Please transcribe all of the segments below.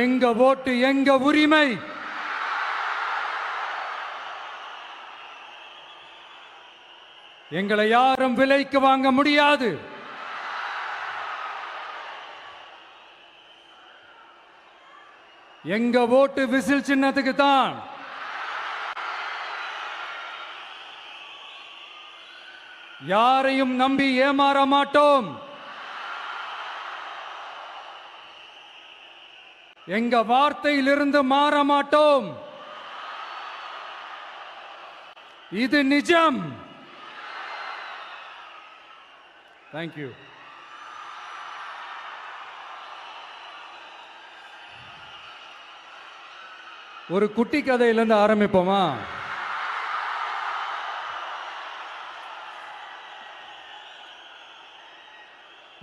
எங்க ஓட்டு எங்க உரிமை. எங்களை யாரும் விலைக்கு வாங்க முடியாது. எங்க ஓட்டு விசில் சின்னத்துக்கு தான். யாரையும் நம்பி ஏமாற மாட்டோம். எங்க வார்த்தையிலிருந்து மாற மாட்டோம். இது நிஜம். தேங்க்யூ. ஒரு குட்டி கதையிலிருந்து ஆரம்பிப்போமா?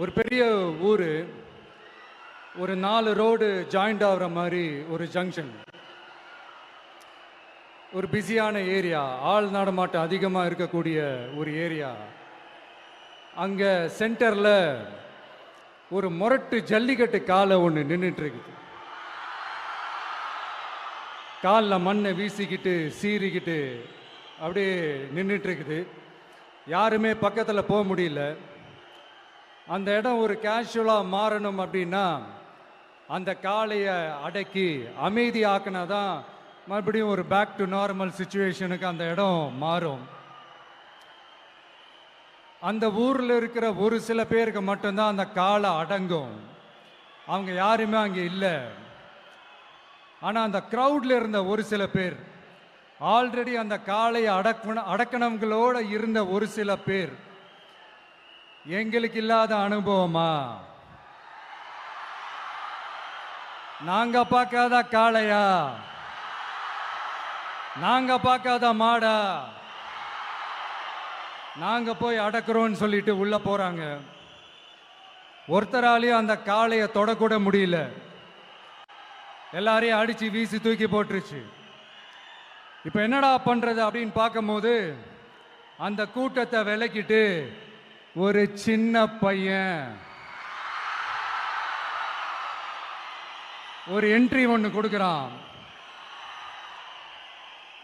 ஒரு பெரிய ஊரு, ஒரு 4 ரோடு ஜாயிண்ட் ஆகிற மாதிரி ஒரு ஜங்ஷன், ஒரு பிஸியான ஏரியா, ஆள் நடமாட்டம் அதிகமாக இருக்கக்கூடிய ஒரு ஏரியா. அங்கே சென்டரில் ஒரு முரட்டு ஜல்லிக்கட்டு காலை ஒன்று நின்றுட்டு இருக்குது. காலில் மண்ணை வீசிக்கிட்டு சீறிக்கிட்டு அப்படியே நின்றுட்டு இருக்குது. யாருமே பக்கத்தில் போக முடியல. அந்த இடம் ஒரு கேஷுவலாக மாறணும் அப்படின்னா அந்த காளையை அடக்கி அமைதி ஆக்கினா தான் மறுபடியும் ஒரு பேக் டு நார்மல் சுச்சுவேஷனுக்கு அந்த இடம் மாறும். அந்த ஊரில் இருக்கிற ஒரு சில பேருக்கு மட்டும்தான் அந்த காளை அடங்கும். அவங்க யாருமே அங்கே இல்லை. ஆனால் அந்த க்ரௌடில் இருந்த ஒரு சில பேர், ஆல்ரெடி அந்த காளையை அடக்கணவங்களோட இருந்த ஒரு சில பேர், எங்களுக்கு இல்லாத அனுபவமா? நாங்க பார்க்காத காளையா? நாங்க பார்க்காத மாடா? நாங்க போய் அடக்குறோம்னு சொல்லிட்டு உள்ள போறாங்க. ஒருத்தராலையும் அந்த காளையை தொடக்கூட முடியல. எல்லாரையும் அடிச்சு வீசி தூக்கி போட்டுருச்சு. இப்ப என்னடா பண்றது அப்படின்னு பார்க்கும்போது அந்த கூட்டத்தை விலக்கிட்டு ஒரு சின்ன பையன் ஒரு என்ட்ரி ஒன்று கொடுக்குறான்.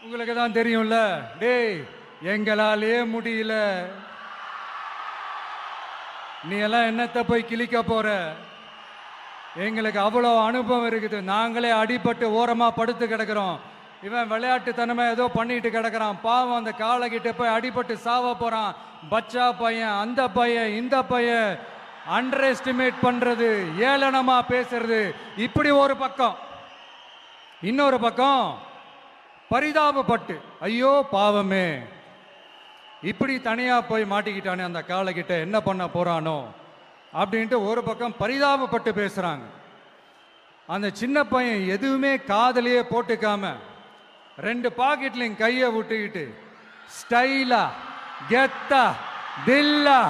உங்களுக்கு தான் தெரியும்ல, டேய் எங்களாலே முடியல, நீ எல்லாம் என்னத்தை போய் கிழிக்க போற? எங்களுக்கு அவ்வளோ அனுபவம் இருக்குது, நாங்களே அடிபட்டு ஓரமா படுத்து கிடக்கிறோம். இவன் விளையாட்டுத்தனமா ஏதோ பண்ணிட்டு கிடக்கிறான், பாவம் அந்த காலை கிட்ட போய் அடிபட்டு சாவ போறான். பச்சா பையன், அந்த பையன், இந்த பையன், அண்டர் எஸ்டிமேட் பண்றது, ஏளனமா பேசுறது, இப்படி ஒரு பக்கம். இன்னொரு பக்கம் பரிதாபப்பட்டு, ஐயோ பாவமே, இப்படி தனியா போய் மாட்டிக்கிட்டானே அந்த காலை கிட்ட, என்ன பண்ண போறானோ அப்படின்ட்டு ஒரு பக்கம் பரிதாபப்பட்டு பேசுறாங்க. அந்த சின்ன பையன் எதுவுமே காதலியே போட்டுக்காம 2 பாக்கெட்லையும் கையை விட்டுக்கிட்டு ஸ்டைலா கெத்தா தில்லா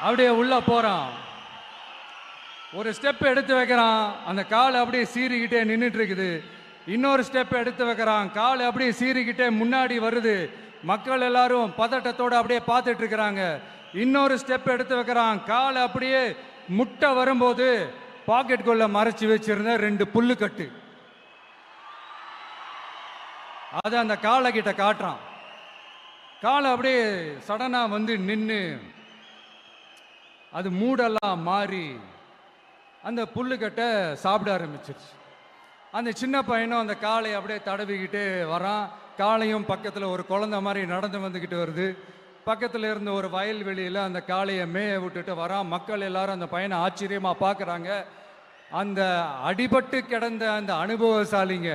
அப்படியே உள்ள போறான். ஒரு ஸ்டெப் எடுத்து வைக்கிறான், அந்த காலை அப்படியே சீறிக்கிட்டே நின்றுட்டு இருக்குது. இன்னொரு ஸ்டெப் எடுத்து வைக்கிறான், காலை அப்படியே சீறிக்கிட்டே முன்னாடி வருது. மக்கள் எல்லாரும் பதட்டத்தோடு அப்படியே பார்த்துட்டு இருக்கிறாங்க. இன்னொரு ஸ்டெப் எடுத்து வைக்கிறான், காலை அப்படியே முட்டை வரும்போது பாக்கெட்டுக்குள்ள மறைச்சு வச்சிருந்த 2 புல்லுக்கட்டு அதை அந்த காலை கிட்ட காட்டுறான். காலை அப்படியே சடனா வந்து நின்று அது மூடெல்லாம் மாறி அந்த புல்லுக்கட்டை சாப்பிட ஆரம்பிச்சிருச்சு. அந்த சின்ன பையனும் அந்த காளையை அப்படியே தடவிக்கிட்டு வரான். காளையும் பக்கத்தில் ஒரு குழந்தை மாதிரி நடந்து வந்துக்கிட்டு வருது. பக்கத்தில் இருந்த ஒரு வயல்வெளியில் அந்த காளையை மேய விட்டுட்டு வரான். மக்கள் எல்லாரும் அந்த பையனை ஆச்சரியமாக பார்க்குறாங்க. அந்த அடிபட்டு கிடந்த அந்த அனுபவசாலிங்க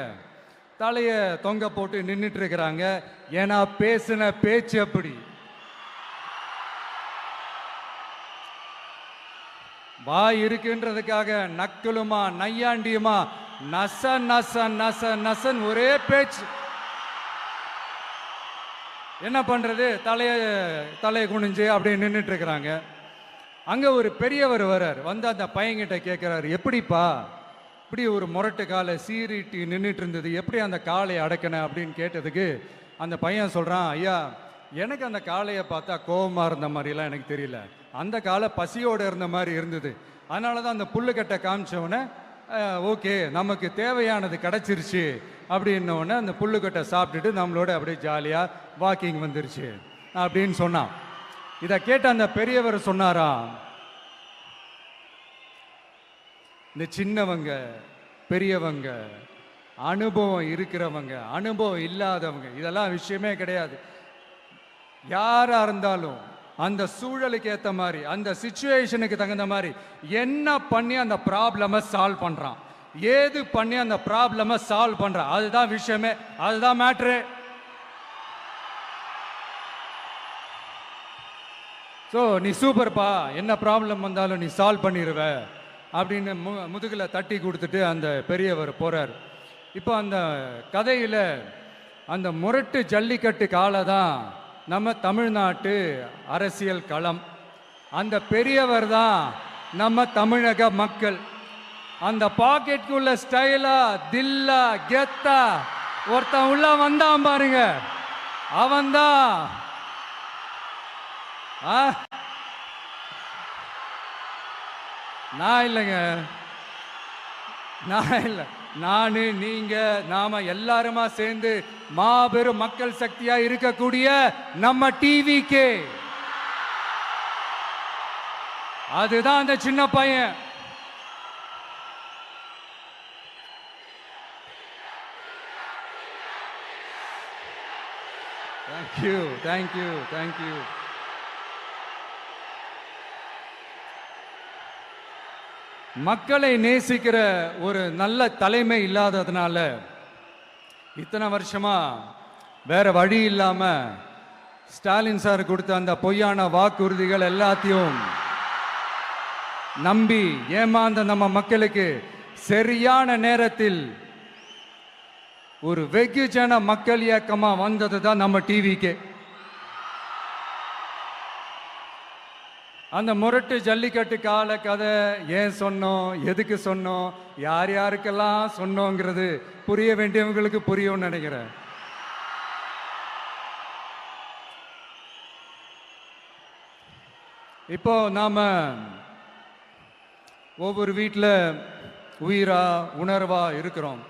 தலையை தொங்க போட்டு நின்றுட்டு இருக்கிறாங்க. ஏன்னா பேசின பேச்சு அப்படி. வாய் இருக்குன்றதுக்காக நக்கலுமா நையாண்டியுமா நச நச நச நசன் ஒரே பேச்சு. என்ன பண்றது, தலையை குனிஞ்சு அப்படியே நின்றுட்டு இருக்கிறாங்க. அங்க ஒரு பெரியவர் வர்றார். வந்து அந்த பையன்கிட்ட கேட்கிறாரு, எப்படிப்பா இப்படி ஒரு முரட்டு காலை சீறிட்டு நின்றுட்டு இருந்தது, எப்படி அந்த காளையை அடக்கின அப்படின்னு கேட்டதுக்கு அந்த பையன் சொல்றான், ஐயா எனக்கு அந்த காளையை பார்த்தா கோபமா இருந்த மாதிரிலாம் எனக்கு தெரியல, அந்த காலை பசியோடு இருந்த மாதிரி இருந்தது. அதனால தான் அந்த புல்லுக்கட்டை காமிச்சவொடனே ஓகே நமக்கு தேவையானது கிடச்சிருச்சு அப்படின்னோடனே அந்த புல்லுக்கட்டை சாப்பிட்டுட்டு நம்மளோட அப்படியே ஜாலியாக வாக்கிங் வந்துருச்சு அப்படின்னு சொன்னான். இதை கேட்ட அந்த பெரியவர் சொன்னாராம், இந்த சின்னவங்க பெரியவங்க அனுபவம் இருக்கிறவங்க அனுபவம் இல்லாதவங்க இதெல்லாம் விஷயமே கிடையாது. யாரா இருந்தாலும் அந்த சூழலுக்கு ஏற்ற மாதிரி அந்த சிச்சுவேஷனுக்கு தகுந்த மாதிரி என்ன பண்ணி அந்த ப்ராப்ளமை சால்வ் பண்றான், ஏது பண்ணி அந்த ப்ராப்ளமை சால்வ் பண்றான், அதுதான் விஷயமே, அதுதான் மேட்ரு. ஸோ நீ சூப்பர்ப்பா, என்ன ப்ராப்ளம் வந்தாலும் நீ சால்வ் பண்ணிடுவ அப்படின்னு முதுகில் தட்டி கொடுத்துட்டு அந்த பெரியவர் போறார். இப்போ அந்த கதையில் அந்த முரட்டு ஜல்லிக்கட்டு காலை தான் நம்ம தமிழ்நாட்டு அரசியல் களம். அந்த பெரியவர் தான் நம்ம தமிழக மக்கள். அந்த பாக்கெட்டுக்குள்ள ஸ்டைலா தில்லா கெத்தா ஒருத்தன் உள்ள வந்தான் பாருங்க, அவன்தான் நான் இல்லைங்க, நான் இல்லை, நானு நீங்க நாம எல்லாருமா சேர்ந்து மாபெரும் மக்கள் சக்தியா இருக்கக்கூடிய நம்ம டிவிக்கு, அதுதான் அந்த சின்ன பையன். Thank you thank you thank you. மக்களை நேசிக்கிற ஒரு நல்ல தலைமை இல்லாததுனால இத்தனை வருஷமா வேற வழி இல்லாம ஸ்டாலின் சார் கொடுத்த அந்த பொய்யான வாக்குறுதிகள் எல்லாத்தையும் நம்பி ஏமாந்த நம்ம மக்களுக்கு சரியான நேரத்தில் ஒரு வெகுஜன மக்கள் இயக்கமா வந்தது தான் நம்ம டிவிக்கு. அந்த முரட்டு ஜல்லிக்கட்டு கால கதை ஏன் சொன்னோம், எதுக்கு சொன்னோம், யார் யாருக்கெல்லாம் சொன்னோங்கிறது புரிய வேண்டியவங்களுக்கு புரியும்னு நினைக்கிறேன். இப்போ நாம ஒவ்வொரு வீட்டில் உயிரா உணர்வா இருக்கிறோம்.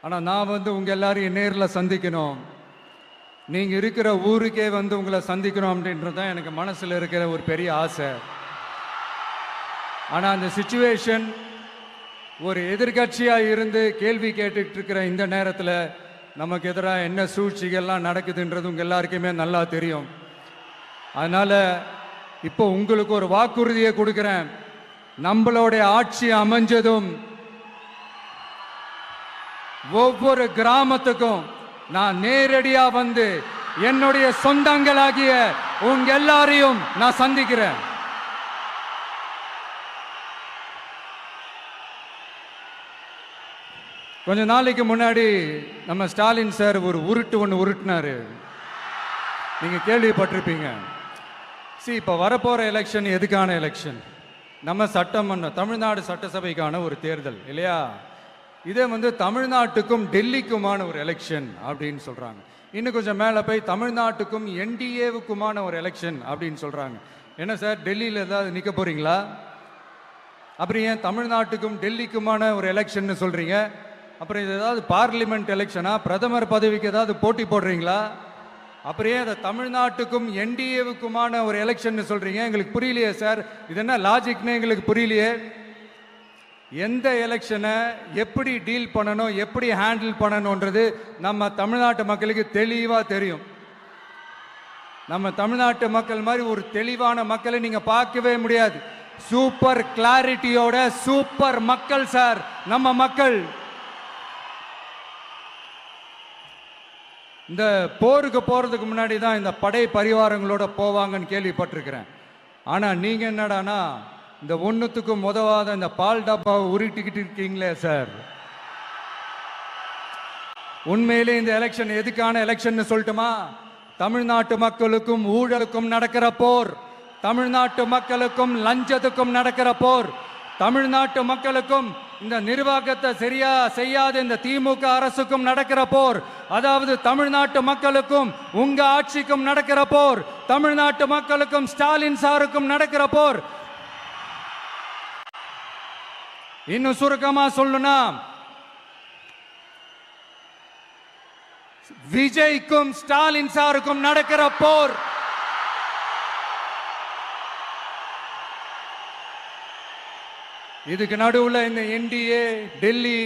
ஆனால் நான் உங்க எல்லாரையும் நேரில் சந்திக்கணும், நீங்க இருக்கிற ஊருக்கே உங்களை சந்திக்கணும் அப்படின்றது தான் எனக்கு மனசுல இருக்கிற ஒரு பெரிய ஆசை. ஆனா அந்த சிச்சுவேஷன் ஒரு எதிர்கட்சியா இருந்து கேள்வி கேட்டுட்டு இருக்கிற இந்த நேரத்தில் நமக்கு எதிராக என்ன சூழ்ச்சிகள்லாம் நடக்குதுன்றது உங்க எல்லாருக்குமே நல்லா தெரியும். அதனால இப்போ உங்களுக்கு ஒரு வாக்குறுதியை கொடுக்கிறேன், நம்மளுடைய ஆட்சி அமைஞ்சதும் ஒவ்வொரு கிராமத்துக்கும் நான் நேரடியா வந்து என்னுடைய சொந்தங்களாகிய உங்க எல்லாரையும் நான் சந்திக்கிறேன். கொஞ்ச நாளைக்கு முன்னாடி நம்ம ஸ்டாலின் சார் ஒரு உருட்டு ஒன்று உருட்டினாரு, நீங்க கேள்விப்பட்டிருப்பீங்க. இப்ப வரப்போற எலெக்ஷன் எதுக்கான எலெக்ஷன்? நம்ம சட்டமன்ற தமிழ்நாடு சட்டசபைக்கான ஒரு தேர்தல் இல்லையா? இதே தமிழ்நாட்டுக்கும் டெல்லிக்குமான ஒரு எலெக்ஷன் அப்படின்னு சொல்றாங்க. இன்னும் கொஞ்சம் மேலே போய் தமிழ்நாட்டுக்கும் என்டிஏவுக்குமான ஒரு எலெக்ஷன் அப்படின்னு சொல்றாங்க. என்ன சார், டெல்லியில் ஏதாவது நிற்க போறீங்களா? அப்புறம் ஏன் தமிழ்நாட்டுக்கும் டெல்லிக்குமான ஒரு எலெக்ஷன் சொல்றீங்க? அப்புறம் இது ஏதாவது பார்லிமெண்ட் எலெக்ஷனா, பிரதமர் பதவிக்கு ஏதாவது போட்டி போடுறீங்களா? அப்புறம் ஏன் தமிழ்நாட்டுக்கும் என்டிஏவுக்குமான ஒரு எலெக்ஷன் சொல்றீங்க? எங்களுக்கு புரியலையே சார், இது என்ன லாஜிக்னு எங்களுக்கு புரியலையே. எந்த எலெக்ஷனை எப்படி டீல் பண்ணணும், எப்படி ஹேண்டில் பண்ணணுன்றது நம்ம தமிழ்நாட்டு மக்களுக்கு தெளிவாக தெரியும். நம்ம தமிழ்நாட்டு மக்கள் மாதிரி ஒரு தெளிவான மக்களை நீங்க பார்க்கவே முடியாது. சூப்பர் கிளாரிட்டியோட சூப்பர் மக்கள் சார் நம்ம மக்கள். இந்த போருக்கு போறதுக்கு முன்னாடி தான் இந்த படை பரிவாரங்களோட போவாங்கன்னு கேள்விப்பட்டிருக்கிறேன். ஆனா நீங்க என்னடானா இந்த ஒன்றுத்துக்கும் உதவாத இந்த பால் டப்பாவை உருட்டிக்கிட்டு இருக்கீங்களே சார். உண்மையிலே இந்த எலெக்ஷன் எதுக்கான எலெக்ஷன் சொல்லட்டுமா? தமிழ்நாட்டு மக்களுக்கும் ஊழலுக்கும் நடக்கிற போர், தமிழ்நாட்டு மக்களுக்கும் லஞ்சத்துக்கும் நடக்கிற போர், தமிழ்நாட்டு மக்களுக்கும் இந்த நிர்வாகத்தை சரியா செய்யாத இந்த திமுக அரசுக்கும் நடக்கிற போர், அதாவது தமிழ்நாட்டு மக்களுக்கும் உங்க ஆட்சிக்கும் நடக்கிற போர், தமிழ்நாட்டு மக்களுக்கும் ஸ்டாலின் சாருக்கும் நடக்கிற போர். இன்னும் சுருக்கமா சொல்லணும்னா, விஜய்க்கும் ஸ்டாலின் சாருக்கும் நடக்கிற போர் இதுக்கு நடுவுல இந்த என்டிஏ டெல்லி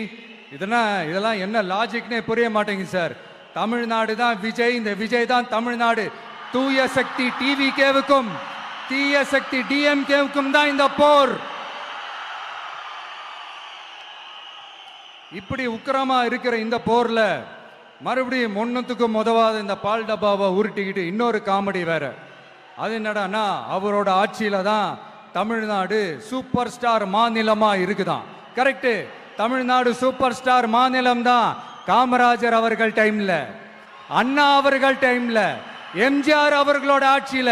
இதெல்லாம் என்ன லாஜிக்னே புரிய மாட்டேங்குது சார். தமிழ்நாடு தான் விஜய், இந்த விஜய் தான் தமிழ்நாடு. தூய சக்தி டிவிகேவுக்கும் தீய சக்தி டிஎம்கேவுக்கும் தான் இந்த போர். இப்படி உக்கிரமா இருக்கிற இந்த போர்ல மறுபடியும் ஒன்னுத்துக்கும் உதவாத இந்த பால் டப்பாவை உருட்டிக்கிட்டு இன்னொரு காமெடி வேற. அது என்னடான்னா, அவரோட ஆட்சியில தான் தமிழ்நாடு சூப்பர் ஸ்டார் மாநிலமா இருக்குதான். கரெக்ட், தமிழ்நாடு சூப்பர் ஸ்டார் மாநிலம் தான். காமராஜர் அவர்கள் டைம்ல, அண்ணா அவர்கள் டைம்ல, எம்ஜிஆர் அவர்களோட ஆட்சியில.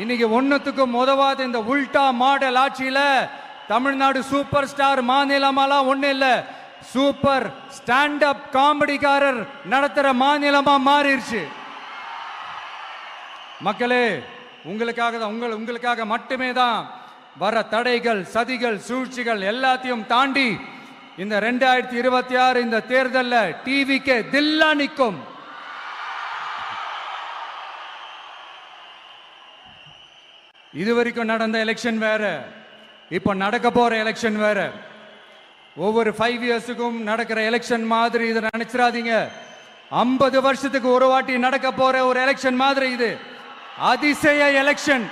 இன்னைக்கு ஒன்னுத்துக்கும் உதவாத இந்த உல்டா மாடல் ஆட்சியில தமிழ்நாடு சூப்பர் ஸ்டார் மாநிலமாலாம் ஒண்ணு இல்ல, சூப்பர் ஸ்டாண்ட் அப் காமெடிக்காரர் நடத்துற மாநிலமா மாறிடுச்சு. மக்களே, உங்களுக்காக தான், உங்களுக்காக மட்டுமே தான் வர தடைகள், சதிகள், சூழ்ச்சிகள் எல்லாத்தையும் தாண்டி இந்த 2026 இந்த தேர்தலில் டிவிக்கு தில்லா நிற்கும். இதுவரைக்கும் நடந்த எலெக்ஷன் வேற, இப்ப நடக்க போற எலெக்ஷன் வேற. ஒவ்வொரு 5 இயர்ஸுக்கும் நடக்கிற எலெக்ஷன் மாதிரி இதை நினைச்சிடாதீங்க. 50 வருஷத்துக்கு ஒரு வாட்டி நடக்க போற ஒரு எலெக்ஷன் மாதிரி இது. அதிசய எலெக்ஷன்.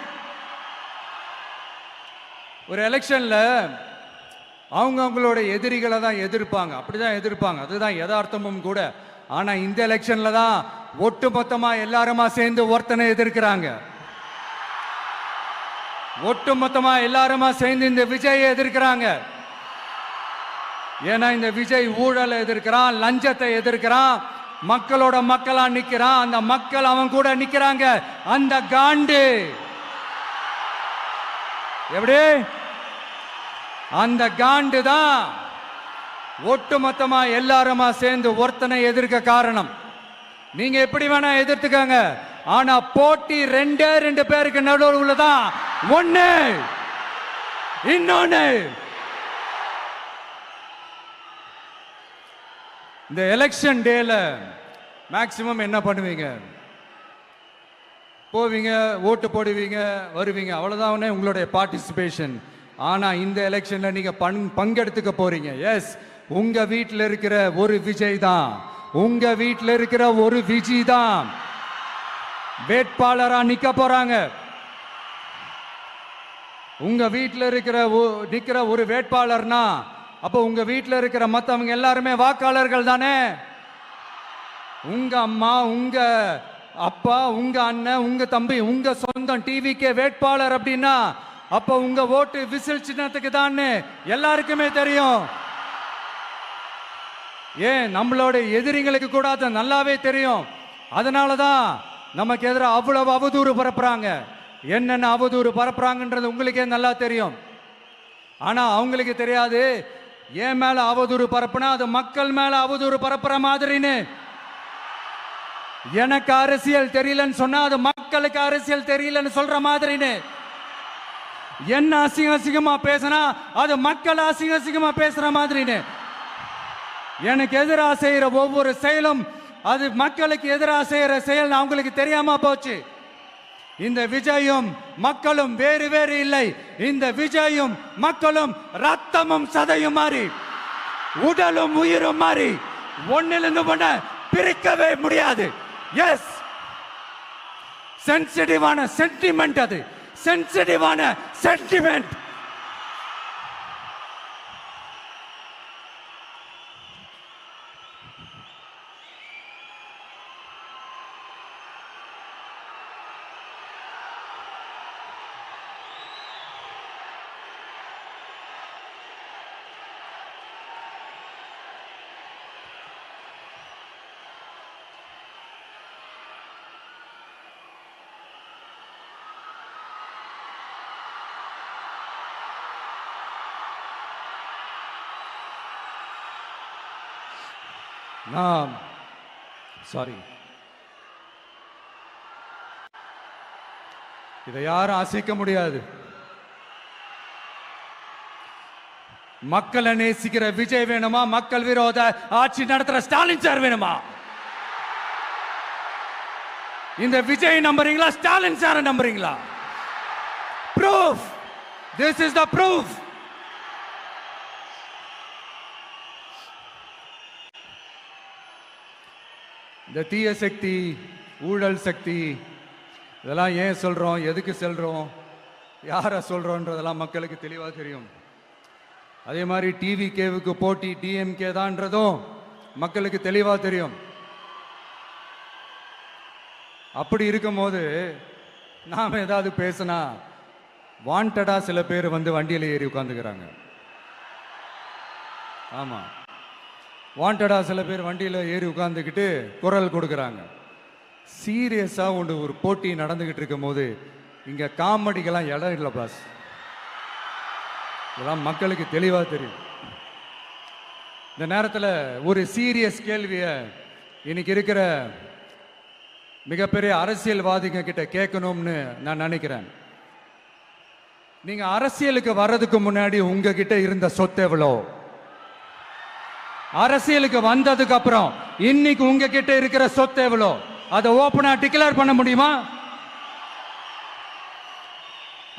ஒரு எலெக்ஷன்ல அவங்களோட எதிரிகளை தான் எதிர்ப்பாங்க, அப்படிதான் எதிர்ப்பாங்க, அதுதான் யதார்த்தமும் கூட. ஆனா இந்த எலெக்ஷன்ல தான் ஒட்டுமொத்தமா எல்லாருமா சேர்ந்து ஒருத்தனை எதிர்க்கிறாங்க. ஒட்டுமொத்தமா எல்லாருமா சேர்ந்து இந்த விஜயை எதிர்க்கிறாங்க. ஏன்னா இந்த விஜய் ஊழலை எதிர்க்கிறான், லஞ்சத்தை எதிர்க்கிறான், மக்களோட மக்களா நிக்கிறான். அந்த மக்கள் அவன் கூட நிக்கிறாங்க. அந்த காண்டு எப்படி, அந்த காண்டு தான் ஒட்டுமொத்தமா எல்லாருமா சேர்ந்து ஒருத்தனை எதிர்க்க காரணம். நீங்க எப்படி வேணா எதிர்த்துக்காங்க, ஆனா போட்டி ரெண்டு பேருக்கு நடுவில் உள்ளதான் ஒண்ணு. இன்னொன்னு, இந்த எலெக்ஷன் டேல மேக்சிமம் என்ன பண்ணுவீங்க? போவீங்க, ஓட்டு போடுவீங்க, வருவீங்க, அவ்வளவுதான் உங்களுடைய பார்ட்டிசிபேஷன். ஆனா இந்த எலெக்ஷன்ல நீங்க பங்கெடுத்துக்க போறீங்க. எஸ், உங்க வீட்டில் இருக்கிற ஒரு விஜய் தான், உங்க வீட்டில் இருக்கிற ஒரு விஜய் தான் வேட்பாளரா நிக்க போறாங்க. உங்க வீட்டில் நிக்கிற ஒரு வேட்பாளர்னா அப்ப உங்க வீட்டில் இருக்கிற மற்றவங்க எல்லாருமே வாக்காளர்கள் தானே. உங்க அம்மா, உங்க அப்பா, உங்க அண்ணன், உங்க தம்பி, உங்க சொந்தம் டிவிக்கே வேட்பாளர் அப்படின்னா அப்ப உங்க ஓட்டு விசில் சின்னத்துக்கு தான் எல்லாருக்குமே தெரியும். ஏன், நம்மளோட எதிரிங்களுக்கு கூட அது நல்லாவே தெரியும். அதனாலதான் நமக்கு எதிராக அவ்வளவு அவதூறு பரப்புறாங்க. என்னென்ன அவதூறு பரப்புறாங்கன்றது உங்களுக்கே நல்லா தெரியும். ஆனா அவங்களுக்கு தெரியாது, ஏன் மேல அவதூறு பரப்புனா அது மக்கள் மேல அவதூறு பரப்புற மாதிரின்னு. எனக்கு அரசியல் தெரியலன்னு சொன்னா அது மக்களுக்கு அரசியல் தெரியலன்னு சொல்ற மாதிரின்னு. என்ன அசிங்கமா பேசினா அது மக்கள் அசிங்கமா பேசுற மாதிரின்னு. எனக்கு எதிராக செய்யற ஒவ்வொரு செயலும் அது மக்களுக்கு எதிராக செய்யற செயல் அவங்களுக்கு தெரியாம போச்சு. இந்த விஜயும் மக்களும் வேறு வேறு இல்லை. இந்த விஜயும் மக்களும் ரத்தமும் சதையும் மாறி, உடலும் உயிரும் மாறி, ஒன்னிலிருந்து ஒண்ண பிரிக்கவே முடியாது. எஸ், சென்சிட்டிவான சென்டிமெண்ட், அது சென்சிட்டிவான சென்டிமெண்ட். சாரி, இதை யாரும் அசைக்க முடியாது. மக்களை நேசிக்கிற விஜய் வேணுமா, மக்கள் விரோத ஆட்சி நடத்துற ஸ்டாலின் சார் வேணுமா? இந்த விஜய் நம்புறீங்களா, ஸ்டாலின் சார் நம்புறீங்களா? proof, this is the proof. இந்த தீய சக்தி, ஊழல் சக்தி, இதெல்லாம் ஏன் சொல்றோம், எதுக்கு சொல்றோம், யாரை சொல்றோன்றதெல்லாம் மக்களுக்கு தெளிவாக தெரியும். அதே மாதிரி டிவிகேவுக்கு போட்டி டிஎம்கே தான்றதும் மக்களுக்கு தெளிவாக தெரியும். அப்படி இருக்கும்போது நாம் ஏதாவது பேசினா வாண்டடா சில பேர் வந்து வண்டியில் ஏறி உட்காந்துக்கிறாங்க. ஆமாம், வாண்டடா சில பேர் வண்டியில் ஏறி உட்காந்துக்கிட்டு குரல் கொடுக்குறாங்க. சீரியஸாக ஒரு போட்டி நடந்துக்கிட்டு இருக்கும் போது இங்கே காமெடிக்கெல்லாம் இடம் இல்லை பாஸ். இதெல்லாம் மக்களுக்கு தெளிவாக தெரியும். இந்த நேரத்தில் ஒரு சீரியஸ் கேள்வியை இன்னைக்கு இருக்கிற மிகப்பெரிய அரசியல்வாதிங்க கிட்ட கேட்கணும்னு நான் நினைக்கிறேன். நீங்க அரசியலுக்கு வர்றதுக்கு முன்னாடி உங்ககிட்ட இருந்த சொத்து எவ்வளோ? அரசியலுக்கு வந்ததுக்கு அப்புறம் இன்னைக்கு உங்ககிட்ட இருக்கிற சொத்து எவ்வளோ? அதை ஓப்பனா டிக்ளேர் பண்ண முடியுமா?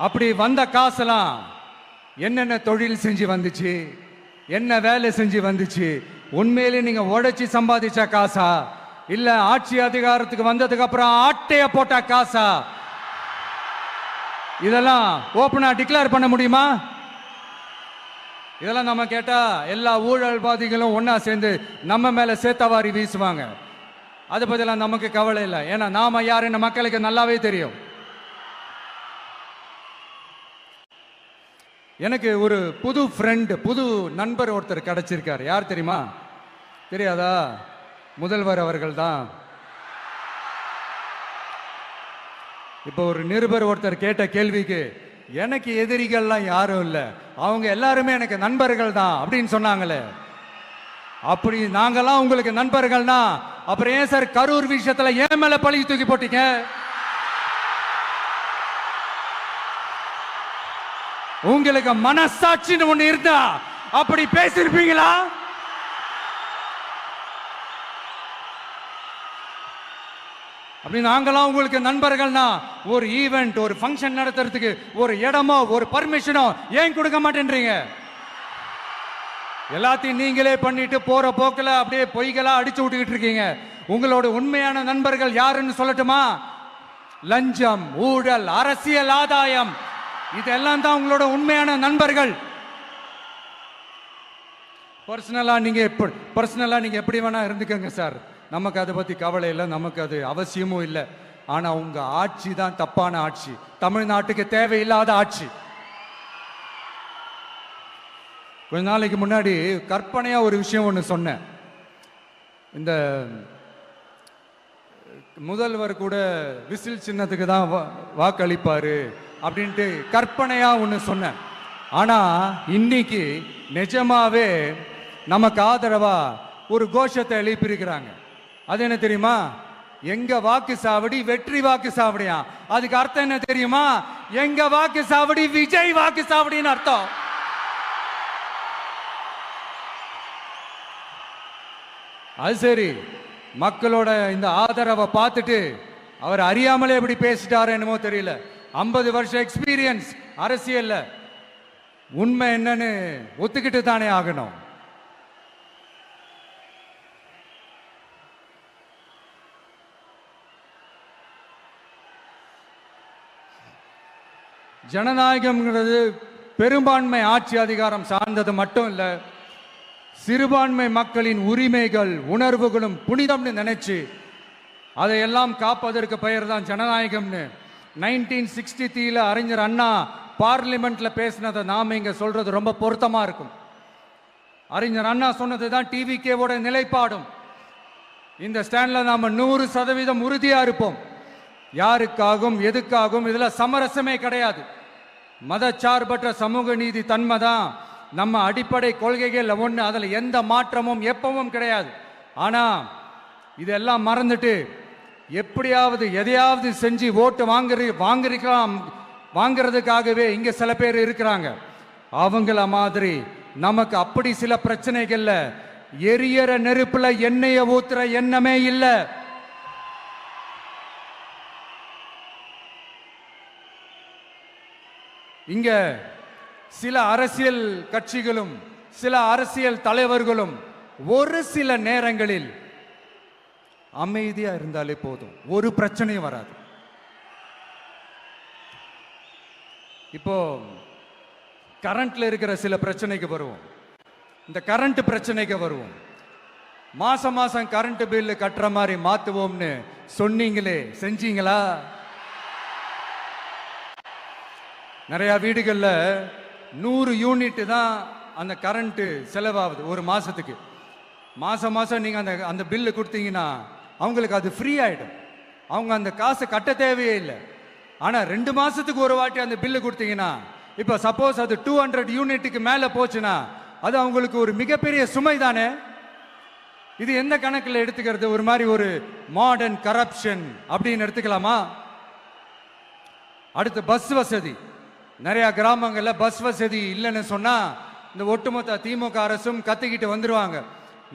அப்படி வந்த காசெல்லாம் என்னென்ன தொழில் செஞ்சு வந்துச்சு, என்ன வேலை செஞ்சு வந்துச்சு, உண்மையிலே நீங்க உழைச்சி சம்பாதிச்ச காசா, இல்ல ஆட்சி அதிகாரத்துக்கு வந்ததுக்கு அப்புறம் ஆட்டைய போட்ட காசா? இதெல்லாம் ஓப்பனா டிக்ளேர் பண்ண முடியுமா? இதெல்லாம் நம்ம கேட்டா எல்லா ஊழல்வாதிகளும் ஒன்னா சேர்ந்து நம்ம மேல சேத்தவாரி வீசுவாங்க. அதை பத்திலாம் நமக்கு கவலை இல்லை. ஏன்னா நாம யாருன்னு மக்களுக்கு நல்லாவே தெரியும். எனக்கு ஒரு புது ஃப்ரெண்ட், புது நண்பர் ஒருத்தர் கிடைச்சிருக்கார். யார் தெரியுமா? தெரியாதா? முதல்வர் அவர்கள் தான். இப்போ ஒரு நிருபர் ஒருத்தர் கேட்ட கேள்விக்கு எனக்கு எதிரிகள்லாம் யாரும் இல்லை, அவங்க எல்லாருமே எனக்கு நண்பர்கள் தான் அப்படின்னு சொன்னாங்களே. அப்படி நாங்கெல்லாம் உங்களுக்கு நண்பர்கள்னா அப்புறம் ஏன் சார் கரூர் விஷயத்துல ஏன் மேல பழி தூக்கி போட்டீங்க? உங்களுக்கு மனசாட்சின்னு ஒண்ணு இருந்தா அப்படி பேசிருப்பீங்களா? அப்படி நாங்களாம் உங்களுக்கு நண்பர்கள்னா ஒரு ஈவெண்ட், ஒரு ஃபங்க்ஷன் நடத்துறதுக்கு ஒரு இடமோ ஒரு பர்மிஷனோ ஏன் கொடுக்க மாட்டேன்றீங்க? எல்லாத்தையும் நீங்களே பண்ணிட்டு போற போக்கில் அப்படியே பொய்களா அடிச்சு விட்டுக்கிட்டு இருக்கீங்க. உங்களோட உண்மையான நண்பர்கள் யாருன்னு சொல்லட்டுமா? லஞ்சம், ஊழல், அரசியல் ஆதாயம், இதெல்லாம் தான் உங்களோட உண்மையான நண்பர்கள். பர்சனலா நீங்க எப்படி வேணா இருந்துக்கங்க சார், நமக்கு அதை பத்தி கவலை இல்லை, நமக்கு அது அவசியமும் இல்லை. ஆனா உங்க ஆட்சி தான் தப்பான ஆட்சி, தமிழ்நாட்டுக்கு தேவையில்லாத ஆட்சி. கொஞ்ச நாளைக்கு முன்னாடி கற்பனையா ஒரு விஷயம் ஒன்று சொன்னேன். இந்த முதல்வர் கூட விசில் சின்னத்துக்கு தான் வாக்களிப்பாரு அப்படின்ட்டு கற்பனையா ஒன்று சொன்னேன். ஆனா இன்னைக்கு நிஜமாவே நமக்கு ஆதரவா ஒரு கோஷத்தை எழுப்பியிருக்கிறாங்க. அது என்ன தெரியுமா? எங்க வாக்கு சாவடி வெற்றி வாக்கு சாவடியா. அதுக்கு அர்த்தம் என்ன தெரியுமா? எங்க வாக்கு சாவடி விஜய் வாக்கு சாவடின்னு அர்த்தம். அது சரி, மக்களோட இந்த ஆதரவை பார்த்துட்டு அவர் அறியாமலே எப்படி பேசிட்டாரு என்னமோ தெரியல. 50 வருஷம் எக்ஸ்பீரியன்ஸ் அரசியல்ல, உண்மை என்னன்னு ஒத்துக்கிட்டு தானே ஆகணும். ஜனநாயகம்ங்கிறது பெரும்பான்மை ஆட்சி அதிகாரம் சார்ந்தது மட்டும் இல்ல, சிறுபான்மை மக்களின் உரிமைகள் உணர்வுகளும் புனிதம்னு நினைச்சு அதையெல்லாம் காப்பதற்கு பெயர் தான் ஜனநாயகம்னு 1963 அறிஞர் அண்ணா பார்லிமெண்ட்ல பேசினதை நாம இங்க சொல்றது ரொம்ப பொருத்தமா இருக்கும். அறிஞர் அண்ணா சொன்னது தான் டிவிகேவோட நிலைப்பாடும். இந்த ஸ்டாண்ட்ல நாம 100% உறுதியா இருப்போம். யாருக்காகவும் எதுக்காகவும் இதுல சமரசமே கிடையாது. மதச்சார்பற்ற சமூக நீதி தன்மை தான் நம்ம அடிப்படை கொள்கைகள் ஒன்று. அதில் எந்த மாற்றமும் எப்பவும் கிடையாது. ஆனா இதெல்லாம் மறந்துட்டு எப்படியாவது எதையாவது செஞ்சு ஓட்டு வாங்குறதுக்காகவே இங்க சில பேர் இருக்கிறாங்க. அவங்கள மாதிரி நமக்கு அப்படி சில பிரச்சனைகள்ல எரியற நெருப்புல எண்ணெய ஊத்துற எண்ணமே இல்ல. இங்க சில அரசியல் கட்சிகளும் சில அரசியல் தலைவர்களும் ஒரு சில நேரங்களில் அமைதியா இருந்தாலே போதும், ஒரு பிரச்சனையும் வராது. இப்போ கரண்ட்ல இருக்கிற சில பிரச்சனைக்கு வருவோம். இந்த கரண்ட் பிரச்சனைக்கு வருவோம். மாசம் மாசம் கரண்ட் பில் கட்டுற மாதிரி மாத்துவோம்னு சொன்னீங்களே, செஞ்சீங்களா? நிறைய வீடுகள்ல 100 யூனிட் தான் அந்த கரண்ட் செலவாகுது ஒரு மாசத்துக்கு. மாசம் மாசம் நீங்க அந்த பில்லு கொடுத்தீங்கன்னா அவங்களுக்கு அது ஃப்ரீ ஆயிடும். அவங்க அந்த காசு கட்ட தேவையே இல்லை. ஆனா 2 மாசத்துக்கு ஒரு வாட்டி அந்த பில்லு கொடுத்தீங்கன்னா, இப்ப சப்போஸ் அது 200 யூனிட்டுக்கு மேல போச்சுன்னா அது அவங்களுக்கு ஒரு மிகப்பெரிய சுமை தானே. இது எந்த கணக்கில் எடுத்துக்கிறது? ஒரு மாதிரி ஒரு மாடர்ன் கரப்ஷன் அப்படின்னு எடுத்துக்கலாமா? அடுத்து பஸ் வசதி. நிறைய கிராமங்கள்ல பஸ் வசதி இல்லைன்னு சொன்னா இந்த ஒட்டுமொத்த திமுக அரசும் கத்திக்கிட்டு வந்துருவாங்க.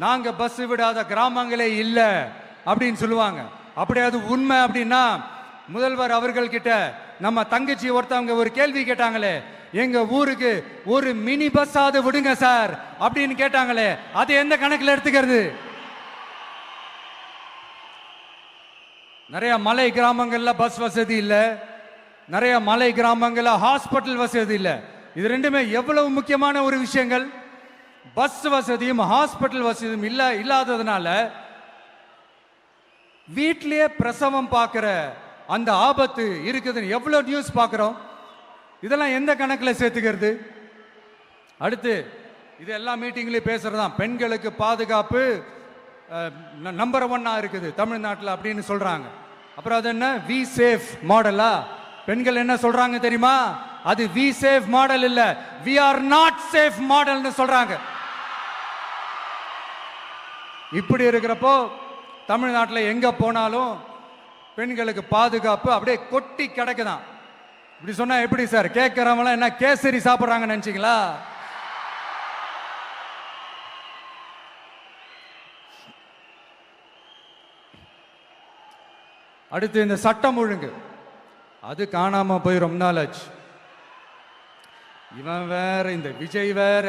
நாங்க பஸ் விடாத கிராமங்களே இல்ல அப்படின்னு சொல்லுவாங்க. அப்படியே அது உண்மை அப்படின்னா முதல்வர் அவர்கள் கிட்ட நம்ம தங்கச்சி ஒருத்தவங்க ஒரு கேள்வி கேட்டாங்களே, எங்க ஊருக்கு ஒரு மினி பஸ் ஆவது விடுங்க சார் அப்படின்னு கேட்டாங்களே, அது எந்த கணக்கில் எடுத்துக்கிறது? நிறைய மலை கிராமங்கள்ல பஸ் வசதி இல்ல, நிறைய மலை கிராமங்கள்ல ஹாஸ்பிட்டல் வசதி இல்ல. இது ரெண்டுமே எவ்வளவு முக்கியமான ஒரு விஷயங்கள். பஸ் வசதியும் ஹாஸ்பிட்டல் வசதியும் இல்லாததுனால வீட்டிலேயே பிரசவம் பார்க்கிற அந்த ஆபத்து இருக்குதுன்னு எவ்வளவு நியூஸ் பார்க்கிறோம். இதெல்லாம் எந்த கணக்கில் சேர்த்துக்கிறது? அடுத்து இது எல்லா மீட்டிங்லயும் பேசுறதுதான், பெண்களுக்கு பாதுகாப்பு நம்பர் 1 இருக்குது தமிழ்நாட்டில் அப்படின்னு சொல்றாங்க. அப்புறம் அது என்ன, வி சேஃப் மாடலா? பெண்கள் என்ன சொல்றாங்க தெரியுமா? அது வி சேஃப் மாடல் இல்ல, வி ஆர் நாட் சேஃப் மாடல்னு சொல்றாங்க. இப்படி இருக்கிறப்போ தமிழ்நாட்டில் எங்க போனாலும் பெண்களுக்கு பாதுகாப்பு அப்படியே கொட்டி கிடக்குதான். இப்படி சொன்னா எப்படி சார்? கேட்கிறவங்க என்ன கேசரி சாப்பிடுறாங்க நினைச்சீங்களா? அடுத்து இந்த சட்டம் ஒழுங்கு, அது காணாம போய் ரொம்ப நாள் ஆச்சு. இவன் வேற, இந்த விஜய் வேற,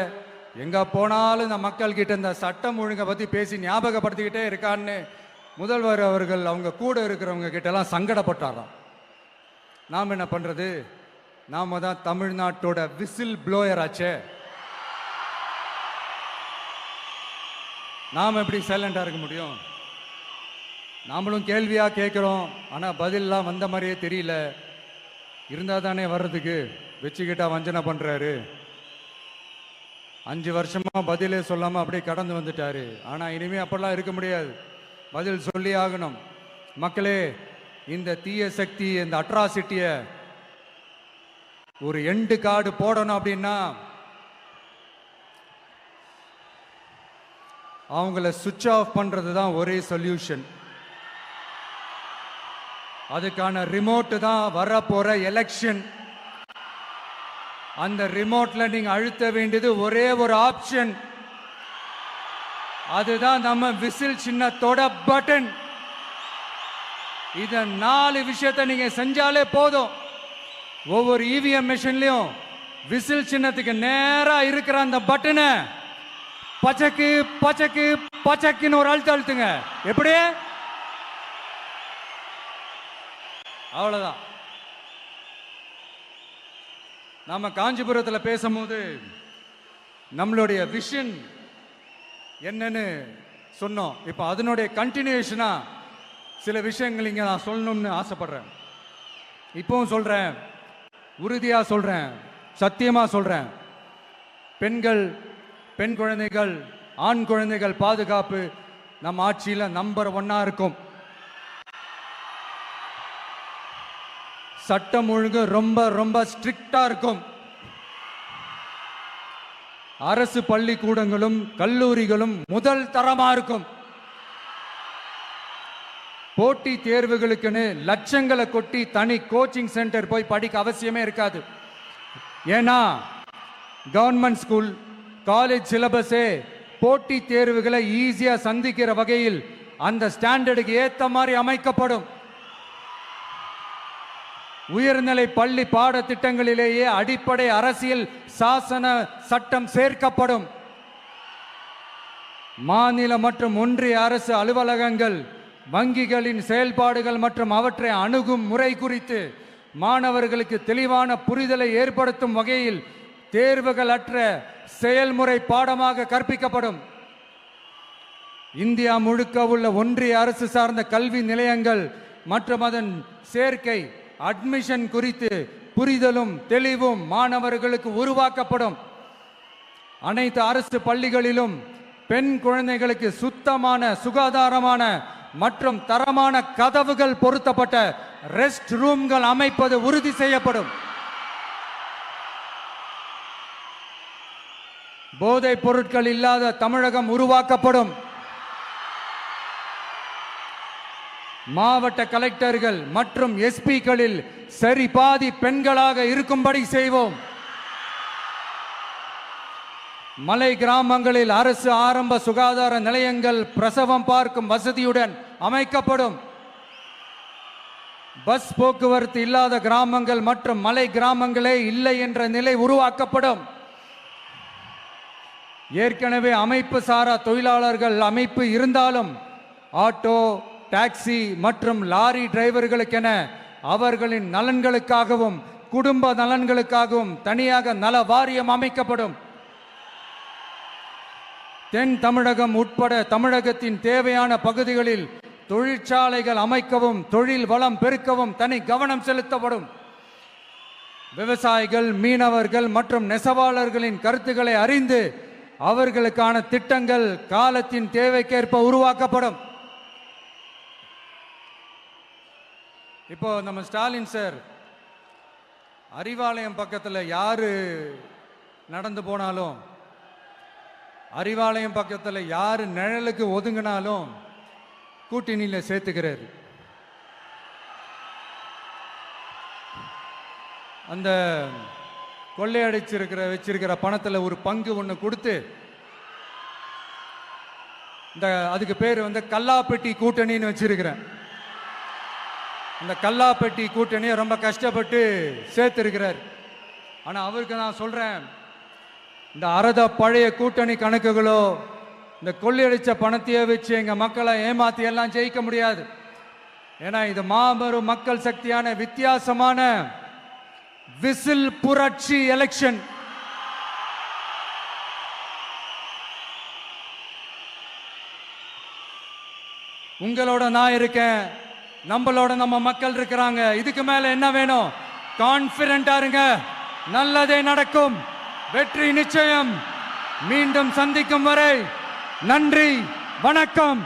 எங்க போனாலும் இந்த மக்கள் கிட்ட இந்த சட்டம் ஒழுங்கை பத்தி பேசி ஞாபகப்படுத்திக்கிட்டே இருக்கான்னு முதல்வர் அவர்கள் அவங்க கூட இருக்கிறவங்க கிட்ட எல்லாம் சங்கடப்பட்டாராம். நாம் என்ன பண்றது? நாம தான் தமிழ்நாட்டோட விசில் ப்ளோயர் ஆச்சே. நாம எப்படி சைலண்டா இருக்க முடியும்? நாமளும் கேள்வியா கேட்கிறோம், ஆனா பதிலெல்லாம் வந்த மாதிரியே தெரியல. இருந்தா தானே வர்றதுக்கு, வச்சுக்கிட்டா வஞ்சனை பண்றாரு. 5 வருஷமா பதிலே சொல்லாம அப்படியே கடந்து வந்துட்டாரு. ஆனா இனிமே அப்படிலாம் இருக்க முடியாது, பதில் சொல்லி ஆகணும். மக்களே, இந்த தீய சக்தி, இந்த அட்ராசிட்டிய ஒரு எண்டு கார்டு போடணும் அப்படின்னா அவங்கள சுவிட்ச் ஆஃப் பண்றது தான் ஒரே சொல்யூஷன். அதுக்கான ரிமோட் தான் வரப்போற எலெக்ஷன். அந்த ரிமோட்ல நீங்க அழுத்த வேண்டியது ஒரே ஒரு ஆப்ஷன், அதுதான் நம்ம விசில் சின்னத்தோட பட்டன். இத 4 விஷயத்தை நீங்க செஞ்சாலே போதும். ஒவ்வொரு இவிஎம் மெஷின்லயும் விசில் சின்னத்துக்கு நேரா இருக்கிற அந்த பட்டனை பச்சக்கு பச்சக்கு பச்சக்குன்னு ஒரு அழுத்த அழுத்துங்க. எப்படி? அவ்வளவுதான். நாம காஞ்சிபுரத்தில் பேசும்போது நம்மளுடைய விஷன் என்னன்னு சொன்னோம். இப்போ அதனுடைய கண்டினியூஷனா சில விஷயங்கள் இங்க நான் சொல்லணும்னு ஆசைப்படுறேன். இப்பவும் சொல்றேன், உறுதியா சொல்றேன், சத்தியமா சொல்றேன். பெண்கள், பெண் குழந்தைகள், ஆண் குழந்தைகள் பாதுகாப்பு நம்ம ஆட்சியில் நம்பர் 1 இருக்கும். சட்டம் ஒழுங்கு ரொம்ப ரொம்ப ஸ்ட்ரிக்டா இருக்கும். அரசு பள்ளிக்கூடங்களும் கல்லூரிகளும் முதல் தரமா இருக்கும். போட்டி தேர்வுகளுக்குன்னு லட்சங்களை கொட்டி தனி கோச்சிங் சென்டர் போய் படிக்க அவசியமே இருக்காது. ஏன்னா கவர்மெண்ட் ஸ்கூல், காலேஜ் சிலபஸே போட்டி தேர்வுகளை ஈஸியா சந்திக்கிற வகையில் அந்த ஸ்டாண்டர்டுக்கு ஏத்த மாதிரி அமைக்கப்படும். உயர்நிலை பள்ளி பாடத்திட்டங்களிலேயே அடிப்படை அரசியல் சாசன சட்டம் சேர்க்கப்படும். மாநில மற்றும் ஒன்றிய அரசு அலுவலகங்கள், வங்கிகளின் செயல்பாடுகள் மற்றும் அவற்றை அணுகும் முறை குறித்து மாணவர்களுக்கு தெளிவான புரிதலை ஏற்படுத்தும் வகையில் தேர்வுகள் அற்ற செயல்முறை பாடமாக கற்பிக்கப்படும். இந்தியா முழுக்க உள்ள ஒன்றிய அரசு சார்ந்த கல்வி நிலையங்கள் மற்றும் அதன் சேர்க்கை அட்மிஷன் குறித்து புரிதலும் தெளிவும் மாணவர்களுக்கு உருவாக்கப்படும். அனைத்து அரசு பள்ளிகளிலும் பெண் குழந்தைகளுக்கு சுத்தமான, சுகாதாரமான மற்றும் தரமான கதவுகள் பொருத்தப்பட்ட ரெஸ்ட் ரூம்கள் அமைப்பது உறுதி செய்யப்படும். போதைப் பொருட்கள் இல்லாத தமிழகம் உருவாக்கப்படும். மாவட்ட கலெக்டர்கள் மற்றும் எஸ்பிக்களில் சரி பாதி பெண்களாக இருக்கும்படி செய்வோம். மலை கிராமங்களில் அரசு ஆரம்ப சுகாதார நிலையங்கள் பிரசவம் பார்க்கும் வசதியுடன் அமைக்கப்படும். பஸ் போக்குவரத்து இல்லாத கிராமங்கள் மற்றும் மலை கிராமங்களே இல்லை என்ற நிலை உருவாக்கப்படும். ஏற்கனவே அமைப்பு சாரா தொழிலாளர்கள் அமைப்பு இருந்தாலும் ஆட்டோ, டாக்ஸி மற்றும் லாரி டிரைவர்களுக்கென அவர்களின் நலன்களுக்காகவும் குடும்ப நலன்களுக்காகவும் தனியாக நல வாரியம் அமைக்கப்படும். தென் தமிழகம் உட்பட தமிழகத்தின் தேவையான பகுதிகளில் தொழிற்சாலைகள் அமைக்கவும் தொழில் வளம் பெருக்கவும் தனி கவனம் செலுத்தப்படும். விவசாயிகள், மீனவர்கள் மற்றும் நெசவாளர்களின் கருத்துக்களை அறிந்து அவர்களுக்கான திட்டங்கள் காலத்தின் தேவைக்கேற்ப உருவாக்கப்படும். இப்போ நம்ம ஸ்டாலின் சார் அறிவாலயம் பக்கத்தில் யாரு நடந்து போனாலும், அறிவாலயம் பக்கத்தில் யாரு நிழலுக்கு ஒதுங்கினாலும் கூட்டணியில சேர்த்துக்கிறார். அந்த கொள்ளையடிச்சிருக்கிற வச்சிருக்கிற பணத்தில் ஒரு பங்கு ஒன்று கொடுத்து இந்த அதுக்கு பேர் கல்லாப்பெட்டி கூட்டணின்னு வச்சிருக்கிறேன். அந்த கல்லாப்பெட்டி கூட்டணியை ரொம்ப கஷ்டப்பட்டு சேர்த்திருக்கிறார். ஆனால் அவருக்கு நான் சொல்றேன், இந்த அறத பழைய கூட்டணி கணக்குகளோ இந்த கொள்ளையடிச்ச பணத்தையே வச்சு எங்க மக்களை ஏமாத்தி எல்லாம் ஜெயிக்க முடியாது. ஏன்னா இது மாபெரும் மக்கள் சக்தியான வித்தியாசமான விசில் புரட்சி எலெக்ஷன். உங்களோட நான் இருக்கேன், நம்மளோட நம்ம மக்கள் இருக்கிறாங்க. இதுக்கு மேல என்ன வேணும்? கான்பிடென்டா இருங்க, நல்லதே நடக்கும், வெற்றி நிச்சயம். மீண்டும் சந்திக்கும் வரை நன்றி, வணக்கம்.